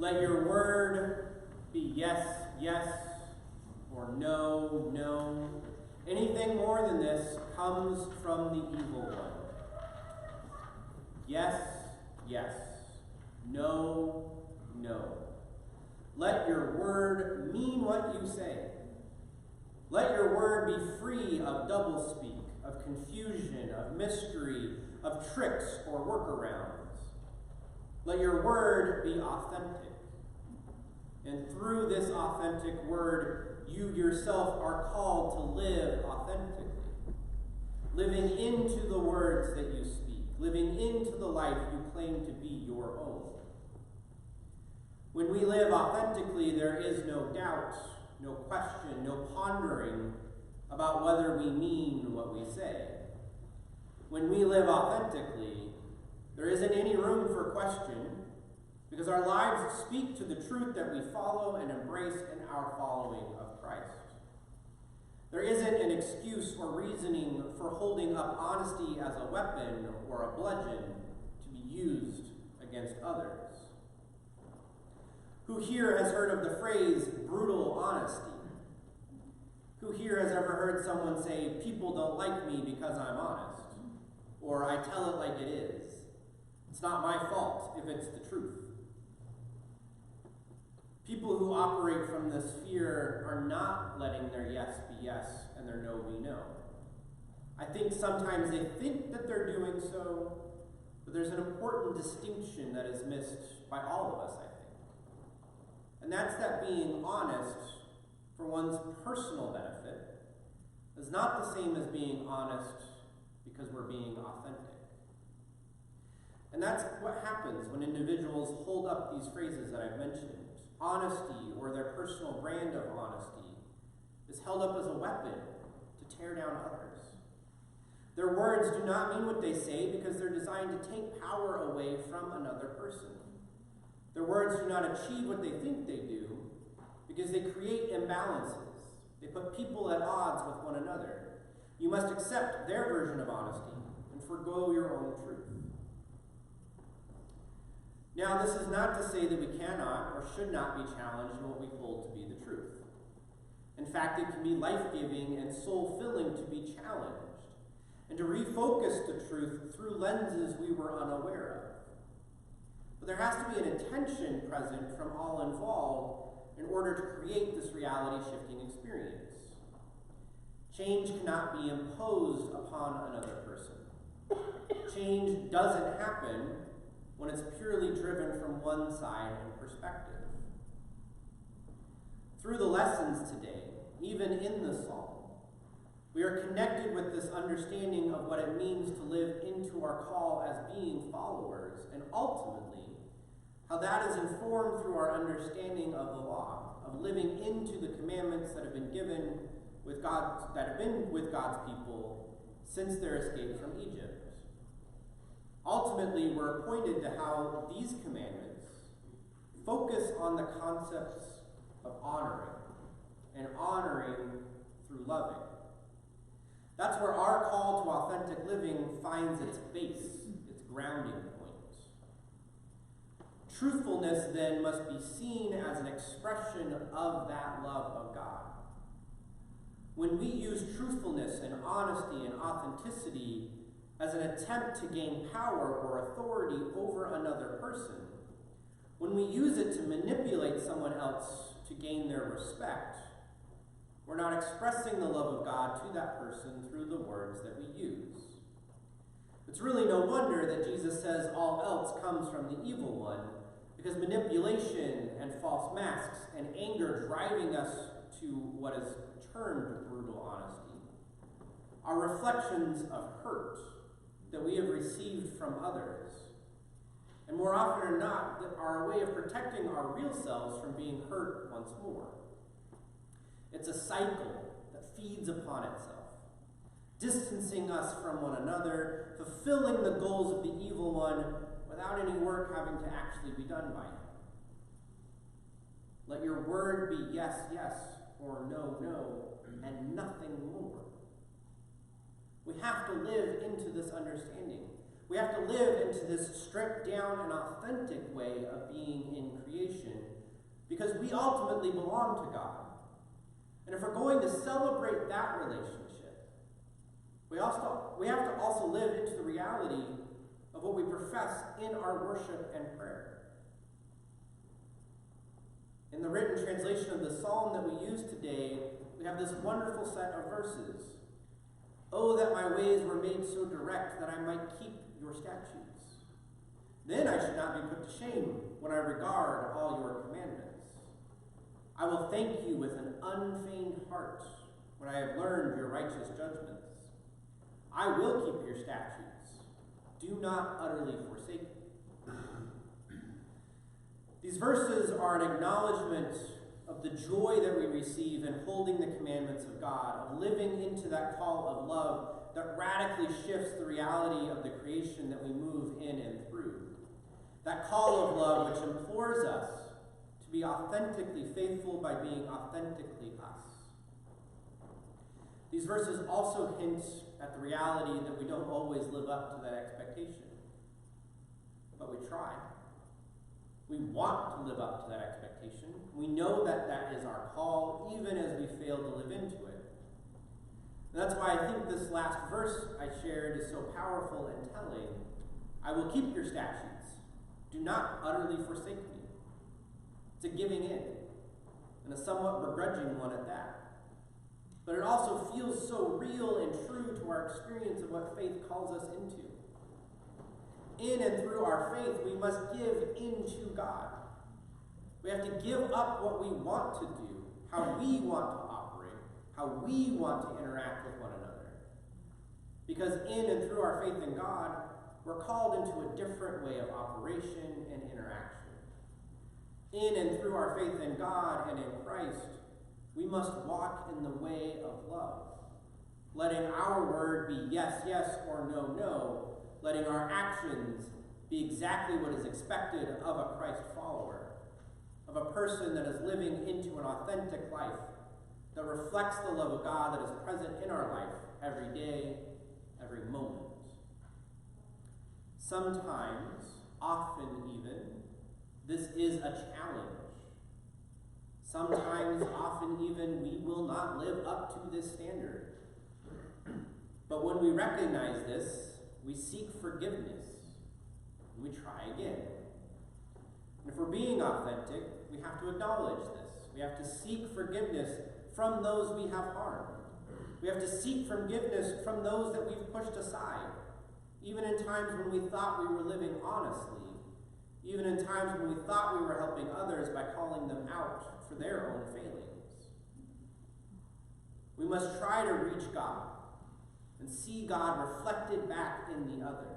Let your word be yes, yes, or no, no. Anything more than this comes from the evil one. Yes, yes. No, no. Let your word mean what you say. Let your word be free of doublespeak, of confusion, of mystery, of tricks or workarounds. Let your word be authentic. And through this authentic word, you yourself are called to live authentically, living into the words that you speak, living into the life you claim to be your own. When we live authentically, there is no doubt, no question, no pondering about whether we mean what we say. When we live authentically, there isn't any room for question, because our lives speak to the truth that we follow and embrace in our following of Christ. There isn't an excuse or reasoning for holding up honesty as a weapon or a bludgeon to be used against others. Who here has heard of the phrase brutal honesty? Who here has ever heard someone say, people don't like me because I'm honest? Or I tell it like it is. It's not my fault if it's the truth. People who operate from this fear are not letting their yes be yes and their no be no. I think sometimes they think that they're doing so, but there's an important distinction that is missed by all of us, I think. And that's that being honest for one's personal benefit is not the same as being honest because we're being authentic. And that's what happens when individuals hold up these phrases that I've mentioned. Honesty, or their personal brand of honesty, is held up as a weapon to tear down others. Their words do not mean what they say because they're designed to take power away from another person. Their words do not achieve what they think they do because they create imbalances. They put people at odds with one another. You must accept their version of honesty and forgo your own truth. Now, this is not to say that we cannot or should not be challenged in what we hold to be the truth. In fact, it can be life-giving and soul-filling to be challenged and to refocus the truth through lenses we were unaware of. But there has to be an intention present from all involved in order to create this reality-shifting experience. Change cannot be imposed upon another person. Change doesn't happen when it's purely driven from one side and perspective. Through the lessons today, even in the psalm, we are connected with this understanding of what it means to live into our call as being followers, and ultimately, how that is informed through our understanding of the law, of living into the commandments that have been given with God, that have been with God's people since their escape from Egypt. Ultimately, we're pointed to how these commandments focus on the concepts of honoring, and honoring through loving. That's where our call to authentic living finds its base, its grounding point. Truthfulness, then, must be seen as an expression of that love of God. When we use truthfulness and honesty and authenticity as an attempt to gain power or authority over another person, when we use it to manipulate someone else to gain their respect, we're not expressing the love of God to that person through the words that we use. It's really no wonder that Jesus says all else comes from the evil one, because manipulation and false masks and anger driving us to what is termed brutal honesty are reflections of hurt that we have received from others, and more often than not, that are a way of protecting our real selves from being hurt once more. It's a cycle that feeds upon itself, distancing us from one another, fulfilling the goals of the evil one without any work having to actually be done by him. Let your word be yes, yes, or no, no, and nothing more. We have to live into this understanding. We have to live into this stripped down and authentic way of being in creation because we ultimately belong to God. And if we're going to celebrate that relationship, we have to also live into the reality of what we profess in our worship and prayer. In the written translation of the psalm that we use today, we have this wonderful set of verses. Oh, that my ways were made so direct that I might keep your statutes. Then I should not be put to shame when I regard all your commandments. I will thank you with an unfeigned heart when I have learned your righteous judgments. I will keep your statutes. Do not utterly forsake me. These verses are an acknowledgement of the joy that we receive in holding the commandments of God, of living into that call of love that radically shifts the reality of the creation that we move in and through. That call of love which implores us to be authentically faithful by being authentically us. These verses also hint at the reality that we don't always live up to that expectation, but we try. We want to live up to that expectation. We know that that is our call, even as we fail to live into it. And that's why I think this last verse I shared is so powerful and telling. I will keep your statutes. Do not utterly forsake me. It's a giving in, and a somewhat begrudging one at that. But it also feels so real and true to our experience of what faith calls us into. In and through our faith, we must give into God. We have to give up what we want to do, how we want to operate, how we want to interact with one another. Because in and through our faith in God, we're called into a different way of operation and interaction. In and through our faith in God and in Christ, we must walk in the way of love, letting our word be yes, yes, or no, no, letting our actions be exactly what is expected of a Christ follower, of a person that is living into an authentic life that reflects the love of God that is present in our life every day, every moment. Sometimes, often even, this is a challenge. Sometimes, often even, we will not live up to this standard. But when we recognize this, we seek forgiveness, and we try again. And if we're being authentic, we have to acknowledge this. We have to seek forgiveness from those we have harmed. We have to seek forgiveness from those that we've pushed aside, even in times when we thought we were living honestly, even in times when we thought we were helping others by calling them out for their own failings. We must try to reach God and see God reflected back in the other.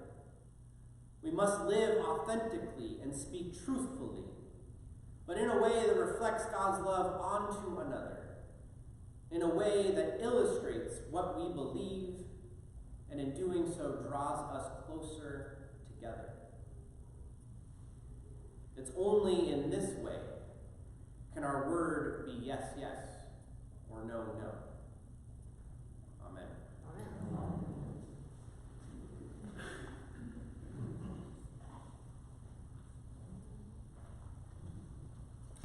We must live authentically and speak truthfully, but in a way that reflects God's love onto another, in a way that illustrates what we believe, and in doing so draws us closer together. It's only in this way can our word be yes, yes, or no, no.